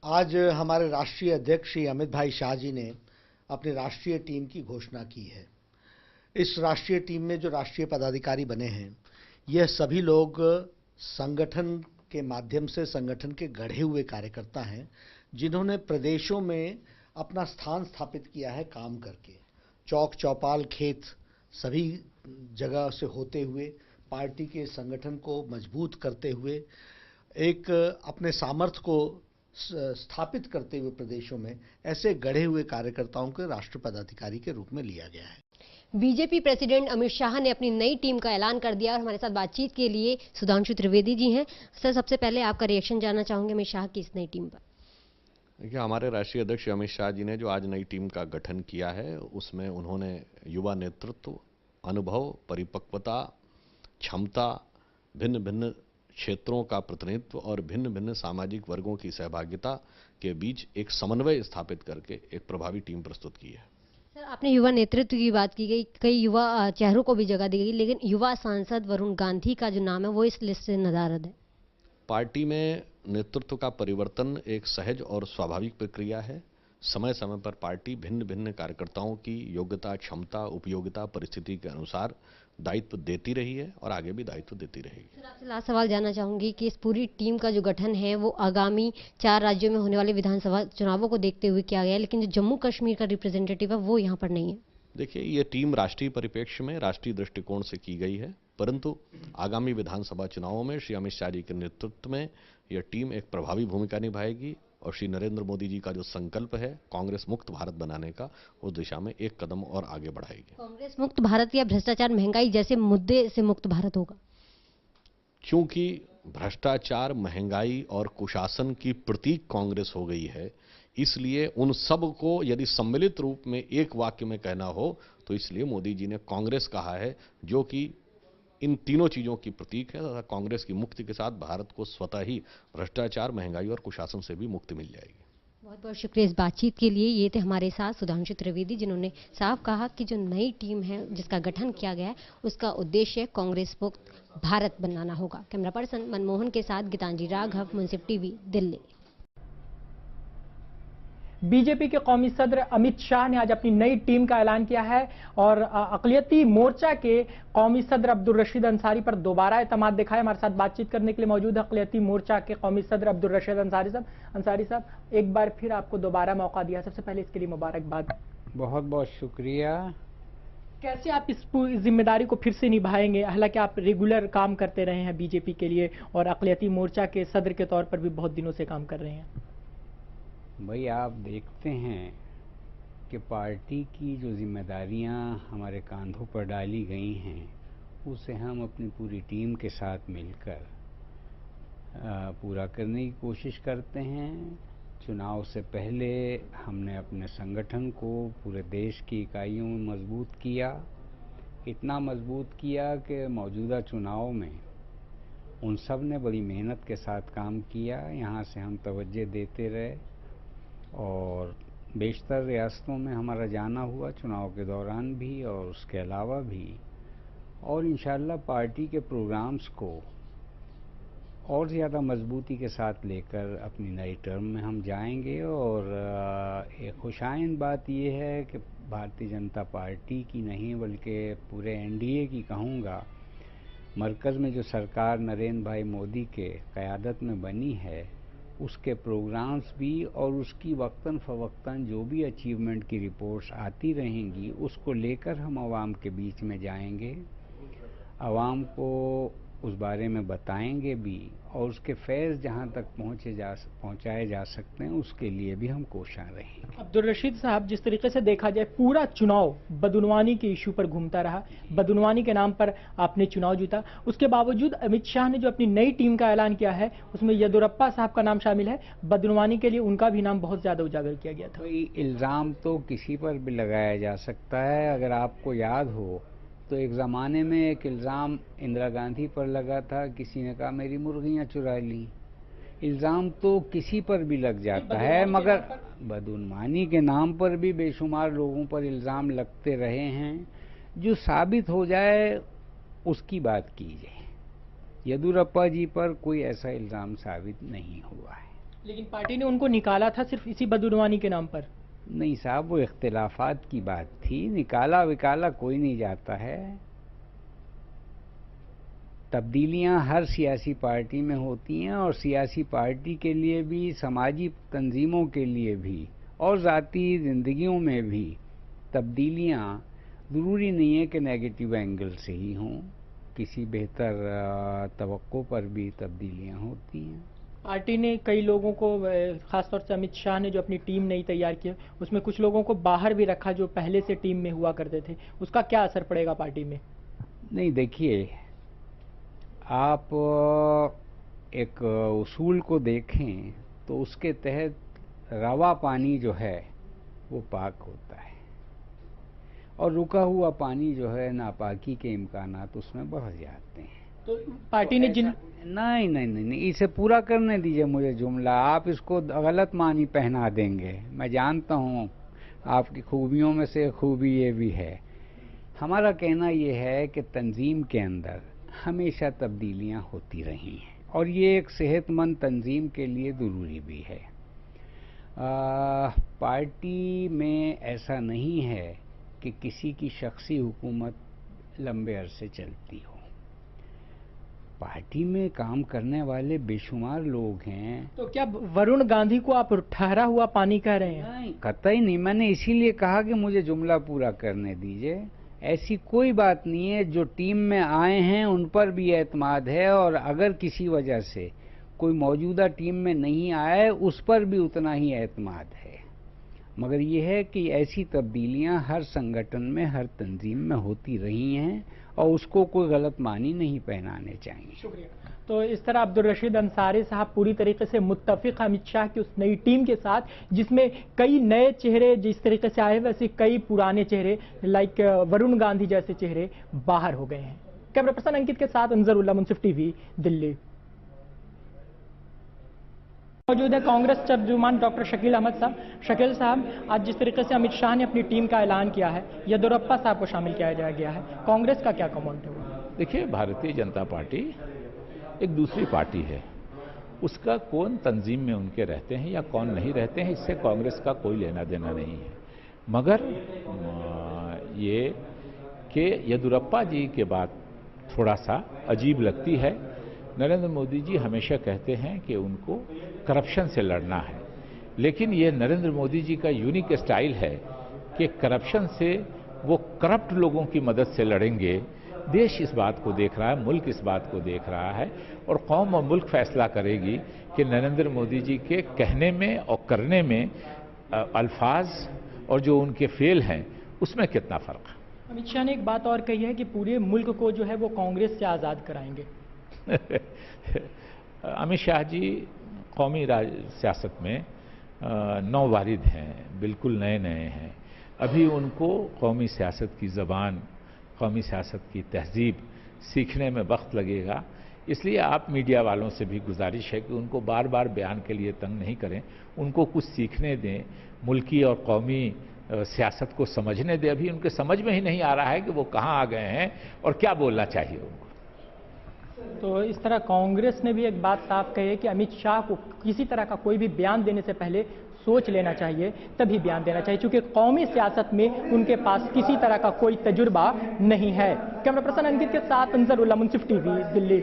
आज हमारे राष्ट्रीय अध्यक्ष श्री अमित भाई शाह जी ने अपनी राष्ट्रीय टीम की घोषणा की है। इस राष्ट्रीय टीम में जो राष्ट्रीय पदाधिकारी बने हैं, यह सभी लोग संगठन के माध्यम से संगठन के गढ़े हुए कार्यकर्ता हैं, जिन्होंने प्रदेशों में अपना स्थान स्थापित किया है काम करके। चौक चौपाल खेत सभी जगह से होते हुए पार्टी के संगठन को मजबूत करते हुए एक अपने सामर्थ्य को स्थापित करते हुए प्रदेशों में ऐसे गढ़े हुए कार्यकर्ताओं के राष्ट्रीय पदाधिकारी के रूप में लिया गया है। बीजेपी प्रेसिडेंट अमित शाह ने अपनी नई टीम का ऐलान कर दिया और हमारे साथ बातचीत के लिए सुधांशु त्रिवेदी जी हैं। सर, सबसे पहले आपका रिएक्शन जानना चाहूंगे अमित शाह की इस नई टीम पर। देखिए, हमारे राष्ट्रीय अध्यक्ष अमित शाह जी ने जो आज नई टीम का गठन किया है, उसमें उन्होंने युवा नेतृत्व, अनुभव, परिपक्वता, क्षमता, भिन्न भिन्न क्षेत्रों का प्रतिनिधित्व और भिन्न भिन्न सामाजिक वर्गों की सहभागिता के बीच एक समन्वय स्थापित करके एक प्रभावी टीम प्रस्तुत की है। सर, आपने युवा नेतृत्व की बात की गई, कई युवा चेहरों को भी जगह दी गई, लेकिन युवा सांसद वरुण गांधी का जो नाम है वो इस लिस्ट से नदारद है। पार्टी में नेतृत्व का परिवर्तन एक सहज और स्वाभाविक प्रक्रिया है। समय समय पर पार्टी भिन्न भिन्न कार्यकर्ताओं की योग्यता, क्षमता, उपयोगिता, परिस्थिति के अनुसार दायित्व देती रही है और आगे भी दायित्व देती रहेगी। सर, आपसे लास्ट सवाल जानना चाहूंगी कि इस पूरी टीम का जो गठन है वो आगामी 4 राज्यों में होने वाले विधानसभा चुनावों को देखते हुए किया गया है, लेकिन जो जम्मू कश्मीर का रिप्रेजेंटेटिव है वो यहाँ पर नहीं है। देखिए, ये टीम राष्ट्रीय परिप्रेक्ष्य में राष्ट्रीय दृष्टिकोण से की गई है, परंतु आगामी विधानसभा चुनावों में श्री अमित शाह जी के नेतृत्व में यह टीम एक प्रभावी भूमिका निभाएगी और श्री नरेंद्र मोदी जी का जो संकल्प है कांग्रेस मुक्त भारत बनाने का, उस दिशा में एक कदम और आगे बढ़ाएगी। कांग्रेस मुक्त भारत या भ्रष्टाचार, महंगाई जैसे मुद्दे से मुक्त भारत होगा? क्योंकि भ्रष्टाचार, महंगाई और कुशासन की प्रतीक कांग्रेस हो गई है, इसलिए उन सब को यदि सम्मिलित रूप में एक वाक्य में कहना हो तो इसलिए मोदी जी ने कांग्रेस कहा है, जो कि इन तीनों चीजों की प्रतीक है तथा कांग्रेस की मुक्ति के साथ भारत को स्वतः ही भ्रष्टाचार, महंगाई और कुशासन से भी मुक्ति मिल जाएगी। बहुत बहुत शुक्रिया इस बातचीत के लिए। ये थे हमारे साथ सुधांशु त्रिवेदी, जिन्होंने साफ कहा कि जो नई टीम है जिसका गठन किया गया है उसका उद्देश्य कांग्रेस मुक्त भारत बनाना होगा। कैमरा पर्सन मनमोहन के साथ गीतांजलि राघव, मुंसिफ टीवी, दिल्ली। बीजेपी के कौमी सदर अमित शाह ने आज अपनी नई टीम का ऐलान किया है और अक़लियती मोर्चा के कौमी सदर अब्दुल रशीद अंसारी पर दोबारा एतमाद दिखाया। हमारे साथ बातचीत करने के लिए मौजूद है अक़लियती मोर्चा के कौमी सदर अब्दुल रशीद अंसारी साहब। अंसारी साहब, एक बार फिर आपको दोबारा मौका दिया, सबसे पहले इसके लिए मुबारकबाद। बहुत बहुत शुक्रिया। कैसे आप इस जिम्मेदारी को फिर से निभाएंगे? हालांकि आप रेगुलर काम करते रहे हैं बीजेपी के लिए और अक़लियती मोर्चा के सदर के तौर पर भी बहुत दिनों से काम कर रहे हैं। भाई, आप देखते हैं कि पार्टी की जो जिम्मेदारियां हमारे कांधों पर डाली गई हैं, उसे हम अपनी पूरी टीम के साथ मिलकर पूरा करने की कोशिश करते हैं। चुनाव से पहले हमने अपने संगठन को पूरे देश की इकाइयों में मजबूत किया, इतना मजबूत किया कि मौजूदा चुनाव में उन सब ने बड़ी मेहनत के साथ काम किया। यहाँ से हम तवज्जो देते रहे और बेशतर रियासतों में हमारा जाना हुआ चुनाव के दौरान भी और उसके अलावा भी, और इंशाअल्लाह पार्टी के प्रोग्राम्स को और ज़्यादा मजबूती के साथ लेकर अपनी नई टर्म में हम जाएंगे। और एक खुशाइन बात यह है कि भारतीय जनता पार्टी की नहीं बल्कि पूरे एनडीए की कहूँगा, मरकज़ में जो सरकार नरेंद्र भाई मोदी के क़यादत में बनी है, उसके प्रोग्राम्स भी और उसकी वक्तन फ़वक्तन जो भी अचीवमेंट की रिपोर्ट्स आती रहेंगी, उसको लेकर हम आवाम के बीच में जाएंगे, आवाम को उस बारे में बताएंगे भी और उसके फैज़ जहां तक पहुंचाए जा सकते हैं उसके लिए भी हम कोशिश रहेंगे। अब्दुल रशीद साहब, जिस तरीके से देखा जाए पूरा चुनाव बदउनवानी के इशू पर घूमता रहा, बदउनवानी के नाम पर आपने चुनाव जीता, उसके बावजूद अमित शाह ने जो अपनी नई टीम का ऐलान किया है उसमें येदियुरप्पा साहब का नाम शामिल है। बदउनवानी के लिए उनका भी नाम बहुत ज्यादा उजागर किया गया था। कोई इल्ज़ाम तो किसी पर भी लगाया जा सकता है। अगर आपको याद हो तो एक ज़माने में एक इल्ज़ाम इंदिरा गांधी पर लगा था, किसी ने कहा मेरी मुर्गियां चुरा ली। इल्ज़ाम तो किसी पर भी लग जाता है, मगर बदउनवानी के नाम पर भी बेशुमार लोगों पर इल्ज़ाम लगते रहे हैं। जो साबित हो जाए उसकी बात कीजिए। येदियुरप्पा जी पर कोई ऐसा इल्ज़ाम साबित नहीं हुआ है। लेकिन पार्टी ने उनको निकाला था सिर्फ इसी बदउनवानी के नाम पर। नहीं साहब, वो इख्तिलाफात की बात थी, निकाला विकाला कोई नहीं जाता है। तब्दीलियां हर सियासी पार्टी में होती हैं और सियासी पार्टी के लिए भी, समाजी तंजीमों के लिए भी और ज़ाती ज़िंदगियों में भी तब्दीलियां ज़रूरी नहीं है कि नेगेटिव एंगल से ही हों, किसी बेहतर तवक्को पर भी तब्दीलियां होती हैं। पार्टी ने कई लोगों को, खासतौर से अमित शाह ने जो अपनी टीम नई तैयार की, उसमें कुछ लोगों को बाहर भी रखा जो पहले से टीम में हुआ करते थे, उसका क्या असर पड़ेगा पार्टी में? नहीं, देखिए, आप एक उसूल को देखें तो उसके तहत रवा पानी जो है वो पाक होता है और रुका हुआ पानी जो है नापाकी के इम्कानात उसमें बढ़ जाते हैं। तो पार्टी ने जिन नहीं नहीं नहीं नहीं, इसे पूरा करने दीजिए मुझे जुमला, आप इसको गलत मानी पहना देंगे। मैं जानता हूँ आपकी खूबियों में से खूबी ये भी है। हमारा कहना ये है कि तंजीम के अंदर हमेशा तब्दीलियां होती रही हैं और ये एक सेहतमंद तंजीम के लिए ज़रूरी भी है। पार्टी में ऐसा नहीं है कि किसी की शख्सी हुकूमत लंबे अरसे चलती हो। पार्टी में काम करने वाले बेशुमार लोग हैं। तो क्या वरुण गांधी को आप ठहरा हुआ पानी कह रहे हैं? नहीं, कतई नहीं। मैंने इसीलिए कहा कि मुझे जुमला पूरा करने दीजिए। ऐसी कोई बात नहीं है, जो टीम में आए हैं उन पर भी एतमाद है और अगर किसी वजह से कोई मौजूदा टीम में नहीं आया है उस पर भी उतना ही एतमाद है। मगर यह है कि ऐसी तब्दीलियां हर संगठन में, हर तंजीम में होती रही हैं और उसको कोई गलत मानी नहीं पहनाने चाहिए। शुक्रिया। तो इस तरह अब्दुल रशीद अंसारी साहब पूरी तरीके से मुत्तफिक अमित शाह की उस नई टीम के साथ, जिसमें कई नए चेहरे जिस तरीके से आए वैसे कई पुराने चेहरे लाइक वरुण गांधी जैसे चेहरे बाहर हो गए हैं। कैमरा पर्सन अंकित के साथ अंजरुल्लाह, मुंसिफ टीवी, दिल्ली। मौजूद है कांग्रेस तर्जुमान डॉक्टर शकील अहमद साहब। शकील साहब, आज जिस तरीके से अमित शाह ने अपनी टीम का ऐलान किया है, येदियुरप्पा साहब को शामिल किया गया है, कांग्रेस का क्या कमेंट होगा? देखिए, भारतीय जनता पार्टी एक दूसरी पार्टी है, उसका कौन तंजीम में उनके रहते हैं या कौन नहीं रहते हैं इससे कांग्रेस का कोई लेना देना नहीं है। मगर ये कि येदियुरप्पा जी के बाद थोड़ा सा अजीब लगती है। नरेंद्र मोदी जी हमेशा कहते हैं कि उनको करप्शन से लड़ना है, लेकिन ये नरेंद्र मोदी जी का यूनिक स्टाइल है कि करप्शन से वो करप्ट लोगों की मदद से लड़ेंगे। देश इस बात को देख रहा है, मुल्क इस बात को देख रहा है और कौम और मुल्क फैसला करेगी कि नरेंद्र मोदी जी के कहने में और करने में अल्फाज और जो उनके फेल हैं उसमें कितना फ़र्क है। अमित शाह ने एक बात और कही है कि पूरे मुल्क को जो है वो कांग्रेस से आज़ाद कराएंगे। अमित शाह जी कौमी सियासत में नौवारिद हैं, बिल्कुल नए नए हैं। अभी उनको कौमी सियासत की ज़बान, कौमी सियासत की तहजीब सीखने में वक्त लगेगा। इसलिए आप मीडिया वालों से भी गुजारिश है कि उनको बार बार बयान के लिए तंग नहीं करें, उनको कुछ सीखने दें, मुल्की और कौमी सियासत को समझने दें। अभी उनके समझ में ही नहीं आ रहा है कि वो कहाँ आ गए हैं और क्या बोलना चाहिए उनको। तो इस तरह कांग्रेस ने भी एक बात साफ कही है कि अमित शाह को किसी तरह का कोई भी बयान देने से पहले सोच लेना चाहिए, तभी बयान देना चाहिए, क्योंकि कौमी सियासत में उनके पास किसी तरह का कोई तजुर्बा नहीं है। कैमरा पर्सन अंकित के साथ अंजरुल्लाह, मुंसिफ टीवी, दिल्ली।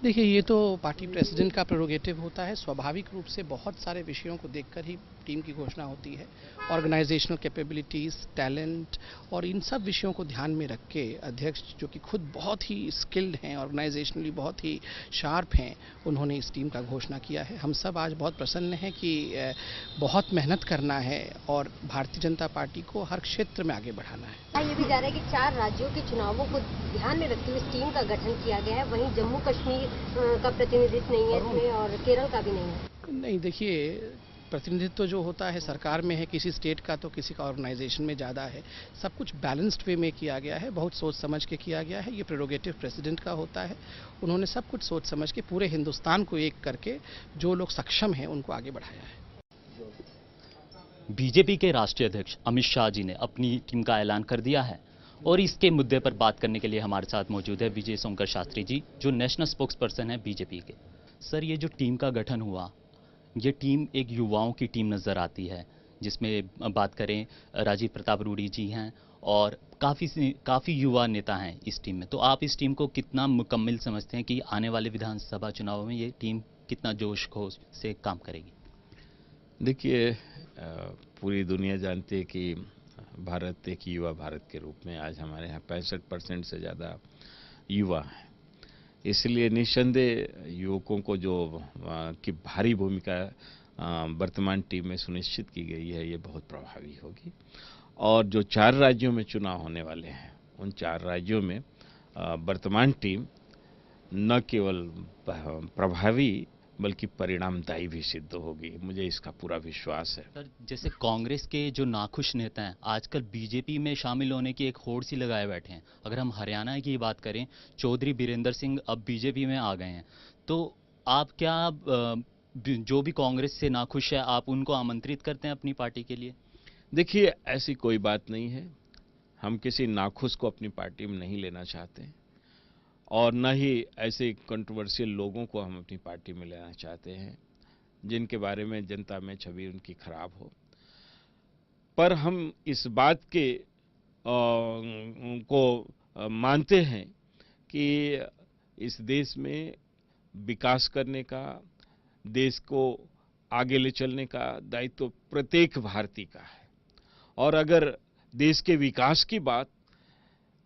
देखिए, ये तो पार्टी प्रेसिडेंट का प्रेरोगेटिव होता है। स्वाभाविक रूप से बहुत सारे विषयों को देखकर ही टीम की घोषणा होती है। ऑर्गेनाइजेशनल कैपेबिलिटीज़, टैलेंट और इन सब विषयों को ध्यान में रख के अध्यक्ष, जो कि खुद बहुत ही स्किल्ड हैं, ऑर्गेनाइजेशनली बहुत ही शार्प हैं, उन्होंने इस टीम का घोषणा किया है। हम सब आज बहुत प्रसन्न हैं कि बहुत मेहनत करना है और भारतीय जनता पार्टी को हर क्षेत्र में आगे बढ़ाना है। ये भी जा रहा है कि 4 राज्यों के चुनावों को ध्यान में रखते हुए इस टीम का गठन किया गया है। वहीं जम्मू कश्मीर का प्रतिनिधित्व नहीं है इसमें और केरल का भी नहीं है। नहीं, देखिए, प्रतिनिधित्व जो होता है सरकार में है, किसी स्टेट का तो किसी का ऑर्गेनाइजेशन में ज़्यादा है। सब कुछ बैलेंस्ड वे में किया गया है, बहुत सोच समझ के किया गया है। ये प्रेरोगेटिव प्रेसिडेंट का होता है। उन्होंने सब कुछ सोच समझ के पूरे हिंदुस्तान को एक करके जो लोग सक्षम हैं उनको आगे बढ़ाया है। बीजेपी के राष्ट्रीय अध्यक्ष अमित शाह जी ने अपनी टीम का ऐलान कर दिया है और इसके मुद्दे पर बात करने के लिए हमारे साथ मौजूद है विजय शंकर शास्त्री जी, जो नेशनल स्पोक्स पर्सन है बीजेपी के। सर, ये जो टीम का गठन हुआ, ये टीम एक युवाओं की टीम नज़र आती है, जिसमें बात करें राजीव प्रताप रूडी जी हैं और काफ़ी युवा नेता हैं इस टीम में। तो आप इस टीम को कितना मुकम्मल समझते हैं कि आने वाले विधानसभा चुनाव में ये टीम कितना जोश खोश से काम करेगी? देखिए, पूरी दुनिया जानती है कि भारत एक युवा भारत के रूप में आज हमारे यहाँ 65% से ज़्यादा युवा हैं। इसलिए निस्संदेह युवकों को जो की भारी भूमिका वर्तमान टीम में सुनिश्चित की गई है, ये बहुत प्रभावी होगी। और जो 4 राज्यों में चुनाव होने वाले हैं, उन 4 राज्यों में वर्तमान टीम न केवल प्रभावी बल्कि परिणामदायी भी सिद्ध होगी। मुझे इसका पूरा विश्वास है। सर, जैसे कांग्रेस के जो नाखुश नेता हैं आजकल बीजेपी में शामिल होने की एक होड़ सी लगाए बैठे हैं। अगर हम हरियाणा की बात करें, चौधरी बीरेंद्र सिंह अब बीजेपी में आ गए हैं। तो आप क्या जो भी कांग्रेस से नाखुश है, आप उनको आमंत्रित करते हैं अपनी पार्टी के लिए? देखिए, ऐसी कोई बात नहीं है। हम किसी नाखुश को अपनी पार्टी में नहीं लेना चाहते और न ही ऐसे कंट्रोवर्शियल लोगों को हम अपनी पार्टी में लेना चाहते हैं जिनके बारे में जनता में छवि उनकी खराब हो। पर हम इस बात के को मानते हैं कि इस देश में विकास करने का, देश को आगे ले चलने का दायित्व प्रत्येक भारतीय का है। और अगर देश के विकास की बात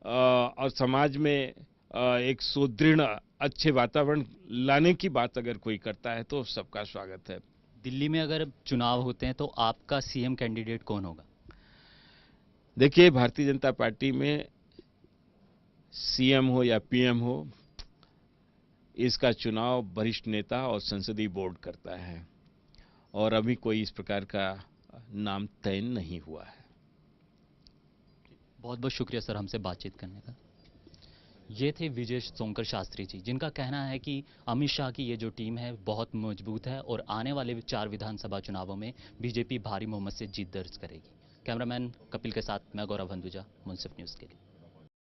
और समाज में एक सुदृढ़ अच्छे वातावरण लाने की बात अगर कोई करता है तो सबका स्वागत है। दिल्ली में अगर चुनाव होते हैं तो आपका सीएम कैंडिडेट कौन होगा? देखिए, भारतीय जनता पार्टी में सीएम हो या पीएम हो, इसका चुनाव वरिष्ठ नेता और संसदीय बोर्ड करता है और अभी कोई इस प्रकार का नाम तय नहीं हुआ है। बहुत बहुत शुक्रिया सर हमसे बातचीत करने का। ये थे विजय सोंकर शास्त्री जी, जिनका कहना है कि अमित शाह की ये जो टीम है बहुत मजबूत है और आने वाले 4 विधानसभा चुनावों में बीजेपी भारी बहुमत से जीत दर्ज करेगी। कैमरामैन कपिल के साथ मैं गौरव हंदुजा, मुंसिफ न्यूज़ के लिए।